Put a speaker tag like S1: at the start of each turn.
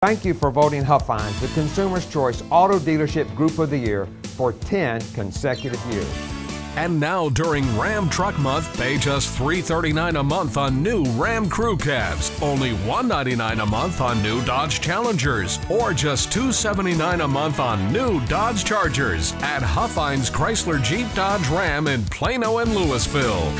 S1: Thank you for voting Huffines the Consumer's Choice Auto Dealership Group of the Year for 10 consecutive years.
S2: And now during Ram Truck Month, pay just $339 a month on new Ram Crew Cabs, only $199 a month on new Dodge Challengers, or just $279 a month on new Dodge Chargers at Huffines Chrysler Jeep Dodge Ram in Plano and Louisville.